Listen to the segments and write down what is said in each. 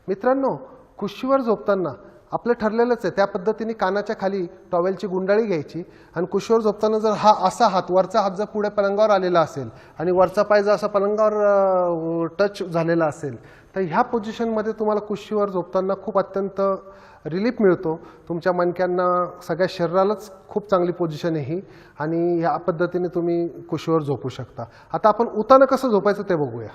मित्रांनो, कुशीवर झोपताना आपलं ठरलेलंच आहे त्या पद्धतीने कानाच्या खाली टॉवेलची गुंडाळी घ्यायची आणि कुशीवर झोपताना जर हा असा हात वरचा हात जर पुढे पलंगावर आलेला असेल आणि वरचा पाय जर असा पलंगावर टच झालेला असेल तर ह्या पोझिशनमध्ये तुम्हाला कुशीवर झोपताना खूप अत्यंत रिलीफ मिळतो. तुमच्या मणक्यांना सगळ्या शरीरालाच खूप चांगली पोझिशन आहे ही आणि ह्या पद्धतीने तुम्ही कुशीवर झोपू शकता. आता आपण उतानं कसं झोपायचं ते बघूया.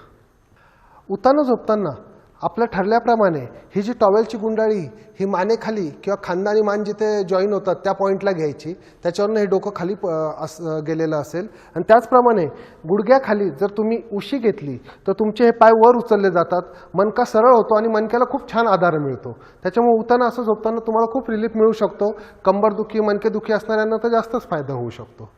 उतानं झोपताना आपलं ठरल्याप्रमाणे ही जी टॉवेलची गुंडाळी ही मानेखाली किंवा खांदा आणि मान जिथे जॉईन होतात त्या पॉईंटला घ्यायची, त्याच्यावरनं हे डोकं खाली गेलेलं असेल आणि त्याचप्रमाणे गुडघ्याखाली जर तुम्ही उशी घेतली तर तुमचे हे पाय वर उचलले जातात, मणका सरळ होतो आणि मणक्याला खूप छान आधार मिळतो. त्याच्यामुळे उताना असं झोपताना तुम्हाला खूप रिलीफ मिळू शकतो. कंबरदुखी मनकेदुखी असणाऱ्यांना तर जास्तच फायदा होऊ शकतो.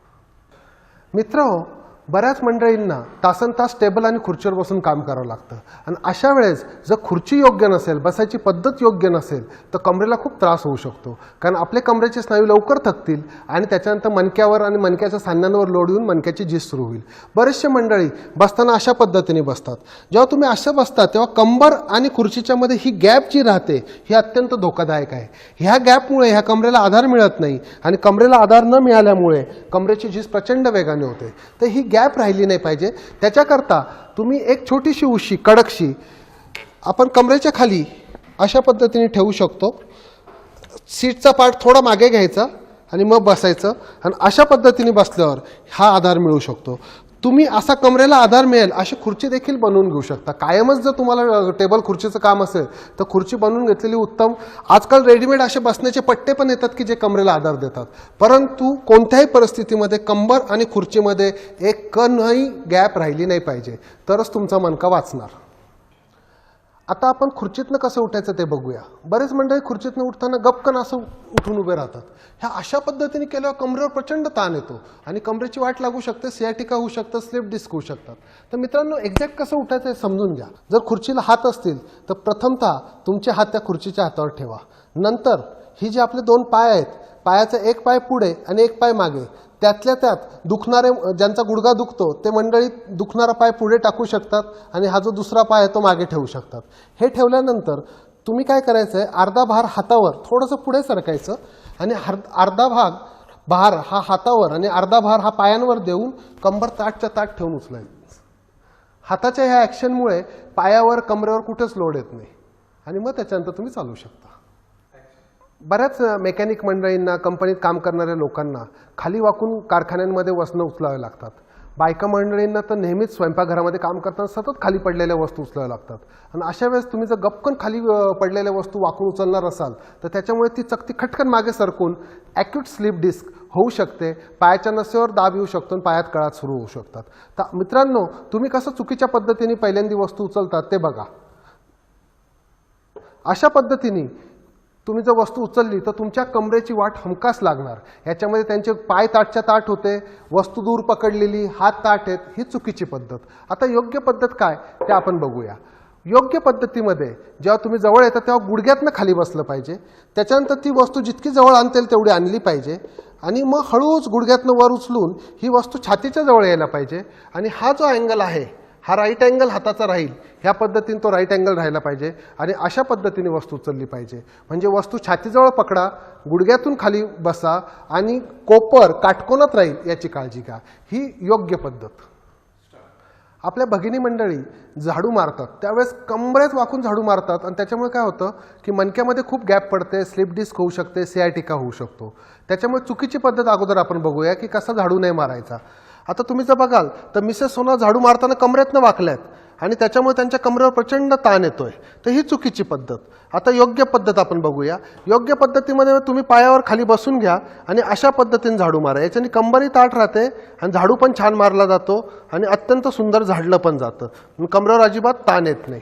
मित्रहो, बऱ्याच मंडळींना तासनतास टेबल आणि खुर्चीवर बसून काम करावं लागतं आणि अशा वेळेस जर खुर्ची योग्य नसेल, बसायची पद्धत योग्य नसेल तर कमरेला खूप त्रास होऊ शकतो. कारण आपले कमरेचे स्नायू लवकर थकतील आणि त्याच्यानंतर मणक्यावर आणि मणक्याच्या सांध्यांवर लोड येऊन मणक्याची झीज सुरू होईल. बरेचसे मंडळी बसताना अशा पद्धतीने बसतात. जेव्हा तुम्ही असं बसता तेव्हा कंबर आणि खुर्चीच्या मध्ये ही गॅप जी राहते ही अत्यंत धोकादायक आहे. ह्या गॅपमुळे ह्या कमरेला आधार मिळत नाही आणि कमरेला आधार न मिळाल्यामुळे कमरेची झीज प्रचंड वेगाने होते. तर ही गॅप राहिली नाही पाहिजे. त्याच्याकरता तुम्ही एक छोटीशी उशी कडकशी आपण कमरेच्या खाली अशा पद्धतीने ठेवू शकतो. सीटचा पार्ट थोडा मागे घ्यायचा आणि मग बसायचं आणि अशा पद्धतीने बसल्यावर हा आधार मिळू शकतो. तुम्ही असा कमरेला आधार मिळेल अशी खुर्ची देखील बनवून घेऊ शकता. कायमच जर तुम्हाला टेबल खुर्चीचं काम असेल तर खुर्ची बनवून घेतलेली उत्तम. आजकाल रेडीमेड असे बसण्याचे पट्टे पण येतात की जे कमरेला आधार देतात. परंतु कोणत्याही परिस्थितीमध्ये कंबर आणि खुर्चीमध्ये एक कणही गॅप राहिली नाही पाहिजे, तरच तुमचा मणका वाचणार. आता आपण खुर्चीतनं कसं उठायचं ते बघूया. बरेच मंडळी खुर्चीतनं उठताना गपकन असं उठून उभे राहतात. ह्या अशा पद्धतीने केल्यावर कमरेवर प्रचंड ताण येतो आणि कमरेची वाट लागू शकते, सियाटिका होऊ शकतं, स्लिप डिस्क होऊ शकतात. तर मित्रांनो, एक्झॅक्ट कसं उठायचं हे समजून घ्या. जर खुर्चीला हात असतील तर प्रथमतः तुमचे हात त्या खुर्चीच्या हातावर ठेवा. नंतर ही जे आपले दोन पाय आहेत, पायाचा एक पाय पुढे आणि एक पाय मागे, त्यातल्या त्यात दुखणारे ज्यांचा गुडघा दुखतो ते मंडळी दुखणारा पाय पुढे टाकू शकतात आणि हा जो दुसरा पाय आहे तो मागे ठेवू शकतात. हे ठेवल्यानंतर तुम्ही काय करायचं आहे, अर्धा भार हातावर थोडंसं पुढे सरकायचं आणि अर्धा भार हा हातावर आणि अर्धा भार हा पायांवर देऊन कंबर ताटच्या ताट ठेवून उचलायचं. हाताच्या ह्या ॲक्शनमुळे पायावर कमरेवर कुठेच लोड येत नाही आणि मग त्याच्यानंतर तुम्ही चालू शकता. बऱ्याच मेकॅनिक मंडळींना, कंपनीत काम करणाऱ्या लोकांना खाली वाकून कारखान्यांमध्ये वजनं उचलावे लागतात. बायका मंडळींना तर नेहमीच स्वयंपाकघरामध्ये काम करताना सतत खाली पडलेल्या वस्तू उचलाव्या लागतात आणि अशा वेळेस तुम्ही जर गपकन खाली पडलेल्या वस्तू वाकून उचलणार असाल तर त्याच्यामुळे ती चकती खटकन मागे सरकून ॲक्यूट स्लिप डिस्क होऊ शकते. पायाच्या नसेवर दाब येऊ शकतो आणि पायात कळा सुरू होऊ शकतात. तर मित्रांनो, तुम्ही कसं चुकीच्या पद्धतीने पहिल्यांदा वस्तू उचलतात ते बघा. अशा पद्धतीने तुम्ही जर वस्तू उचलली तर तुमच्या कमरेची वाट हमखास लागणार. याच्यामध्ये त्यांचे पाय ताटच्या ताट होते, वस्तू दूर पकडलेली, हात ताट आहेत, ही चुकीची पद्धत. आता योग्य पद्धत काय ते आपण बघूया. योग्य पद्धतीमध्ये जेव्हा तुम्ही जवळ येता तेव्हा गुडघ्यातनं खाली बसलं पाहिजे. त्याच्यानंतर ती वस्तू जितकी जवळ आणता तेवढी आणली पाहिजे आणि मग हळूच गुडघ्यातनं वर उचलून ही वस्तू छातीच्या जवळ यायला पाहिजे आणि हा जो अँगल आहे हा राईट अँगल हाताचा राहील. ह्या पद्धतीने तो राईट अँगल राहायला पाहिजे आणि अशा पद्धतीने वस्तू उचलली पाहिजे. म्हणजे वस्तू छातीजवळ पकडा, गुडघ्यातून खाली बसा आणि कोपर काटकोनात राहील याची काळजी घ्या. ही योग्य पद्धत. आपल्या भगिनी मंडळी झाडू मारतात त्यावेळेस कमरेत वाकून झाडू मारतात आणि त्याच्यामुळे काय होतं की मणक्यामध्ये खूप गॅप पडते, स्लिप डिस्क होऊ शकते, सियाटिका होऊ शकतो. त्याच्यामुळे चुकीची पद्धत अगोदर आपण बघूया की कसा झाडू नाही मारायचा. आता तुम्ही जर बघाल तर मिसेस सोना झाडू मारताना कमरेतनं वाकल्यात आणि त्याच्यामुळे त्यांच्या कमरेवर प्रचंड ताण येतोय. तर ही चुकीची पद्धत. आता योग्य पद्धत आपण बघूया. योग्य पद्धतीमध्ये तुम्ही पायावर खाली बसून घ्या आणि अशा पद्धतीने झाडू मारा. याच्याने कंबरही ताठ राहते आणि झाडू पण छान मारला जातो आणि अत्यंत सुंदर झाडलं पण जातं. कमरेवर अजिबात ताण येत नाही.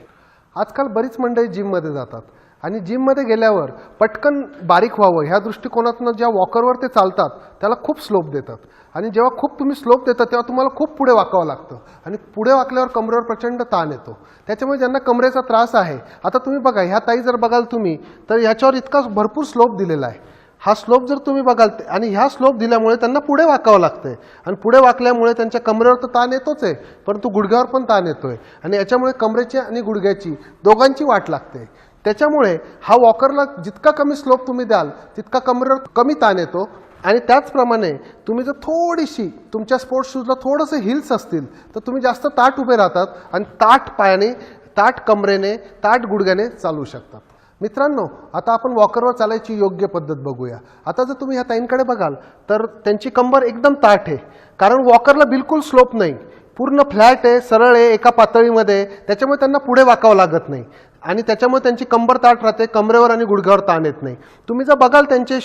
आजकाल बरीच मंडळी जिममध्ये जातात आणि जिममध्ये गेल्यावर पटकन बारीक व्हावं ह्या दृष्टिकोनातून ज्या वॉकरवर ते चालतात त्याला खूप स्लोप देतात आणि जेव्हा खूप तुम्ही स्लोप देता तेव्हा तुम्हाला खूप पुढे वाकावं लागतं आणि पुढे वाकल्यावर कमरेवर प्रचंड ताण येतो. त्याच्यामुळे ज्यांना कमरेचा त्रास आहे, आता तुम्ही बघा ह्या ताई जर बघाल तुम्ही तर ह्याच्यावर इतका भरपूर स्लोप दिलेला आहे. हा स्लोप जर तुम्ही बघाल आणि ह्या स्लोप दिल्यामुळे त्यांना पुढे वाकावं लागतंय आणि पुढे वाकल्यामुळे त्यांच्या कमरेवर तर ताण येतोच आहे परंतु गुडघ्यावर पण ताण येतोय आणि याच्यामुळे कमरेची आणि गुडघ्याची दोघांची वाट लागते. त्याच्यामुळे हा वॉकरला जितका कमी स्लोप तुम्ही द्याल तितका कमरेवर कमी ताण येतो. आणि त्याचप्रमाणे तुम्ही जर थोडीशी तुमच्या स्पोर्ट्स शूजला थोडंसं हिल्स असतील तर तुम्ही जास्त ताठ उभे राहतात आणि ताठ पायाने, ताठ कमरेने, ताठ गुडघ्याने चालू शकतात. मित्रांनो, आता आपण वॉकरवर चालायची योग्य पद्धत बघूया. आता जर तुम्ही ह्या ताईंकडे बघाल तर त्यांची कंबर एकदम ताठ आहे, कारण वॉकरला बिलकुल स्लोप नाही, पूर्ण फ्लॅट आहे, सरळ आहे, एका पातळीमध्ये. त्याच्यामुळे त्यांना पुढे वाकावं लागत नाही आणि त्याच्यामुळे त्यांची कंबर ताठ राहते, कमरेवर आणि गुडघ्यावर ताण येत नाही. तुम्ही जर बघाल त्यांचे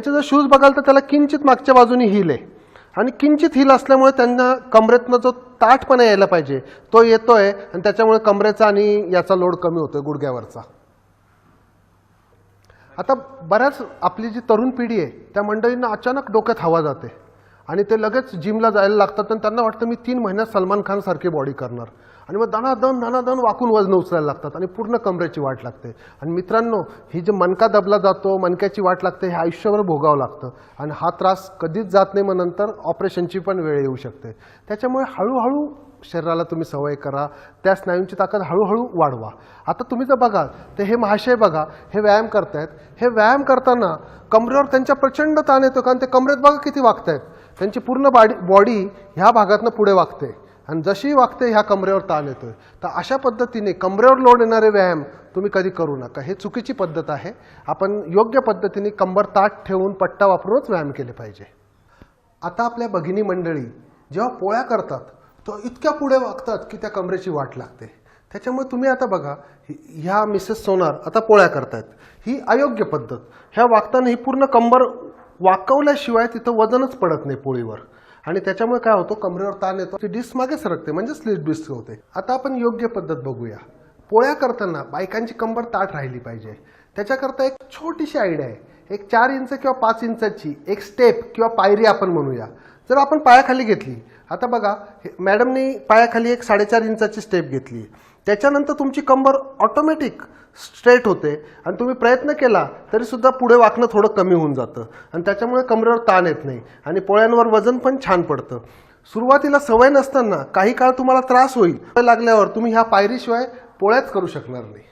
जर शूज बघाल तर त्याला किंचित मागच्या बाजूने हिल आहे आणि किंचित हिल असल्यामुळे त्यांना कमरेतनं जो ताठपणा यायला पाहिजे तो येतोय आणि त्याच्यामुळे कमरेचा आणि याचा लोड कमी होतोय गुडघ्यावरचा. आता बऱ्याच आपली जी तरुण पिढी आहे त्या मंडळींना अचानक डोक्यात हवा जाते आणि ते लगेच जिमला जायला लागतात आणि त्यांना वाटतं मी 3 महिन्यात सलमान खान सारखी बॉडी करणार आणि मग दणादण वाकून वजन उचलायला लागतात आणि पूर्ण कमरेची वाट लागते. आणि मित्रांनो, ही जे मणका दबला जातो, मणक्याची वाट लागते, हे आयुष्यभर भोगावं लागतं आणि हा त्रास कधीच जात नाही. मग नंतर ऑपरेशनची पण वेळ येऊ शकते. त्याच्यामुळे हळूहळू शरीराला तुम्ही सवय करा, त्या स्नायूंची ताकद हळूहळू वाढवा. आता तुम्ही जर बघाल तर हे महाशय बघा, हे व्यायाम करतायत. हे व्यायाम करताना कमरेवर त्यांच्या प्रचंड ताण येतो, कारण ते कमरेत बघा किती वागतायत. त्यांची पूर्ण बॉडी ह्या भागातनं पुढे वागते आणि जशी वागते ह्या कमरेवर ताण येतोय. तर अशा पद्धतीने कमरेवर लोड येणारे व्यायाम तुम्ही कधी करू नका. हे चुकीची पद्धत आहे. आपण योग्य पद्धतीने कंबर ताठ ठेवून पट्टा वापरूनच व्यायाम केले पाहिजे. आता आपल्या भगिनी मंडळी जेव्हा पोळ्या करतात तो इतक्या पुढे वागतात की त्या कमरेची वाट लागते. त्याच्यामुळे तुम्ही आता बघा, ह्या मिसेस सोनार आता पोळ्या करतायत, ही अयोग्य पद्धत. ह्या वागताना ही पूर्ण कंबर वाकवल्याशिवाय तिथं वजनच पडत नाही पोळीवर आणि त्याच्यामुळे काय होतं, कमरेवर ताण येतो, ती डिस्क मागे सरकते, म्हणजे स्लिप डिस्क होते. आता आपण योग्य पद्धत बघूया. पोळ्या करताना बायकांची कंबर ताठ राहिली पाहिजे. त्याच्याकरता एक छोटीशी आयडिया आहे. एक 4 इंच किंवा 5 इंचाची एक स्टेप किंवा पायरी आपण म्हणूया. जर आपण पायाखाली घेतली, आता बघा मॅडमनी पायाखाली एक 4.5 इंचाची स्टेप घेतली, त्याच्यानंतर तुमची कंबर ऑटोमॅटिक स्ट्रेट होते आणि तुम्ही प्रयत्न केला तरी सुद्धा पुढे वाकणं थोडं कमी होऊन जातं आणि त्याच्यामुळे कमरेवर ताण येत नाही आणि पोळ्यांवर वजन पण छान पडतं. सुरुवातीला सवय नसताना काही काळ तुम्हाला त्रास होईल, लागल्यावर तुम्ही ह्या पायरीशिवाय पोळ्याच करू शकणार नाही.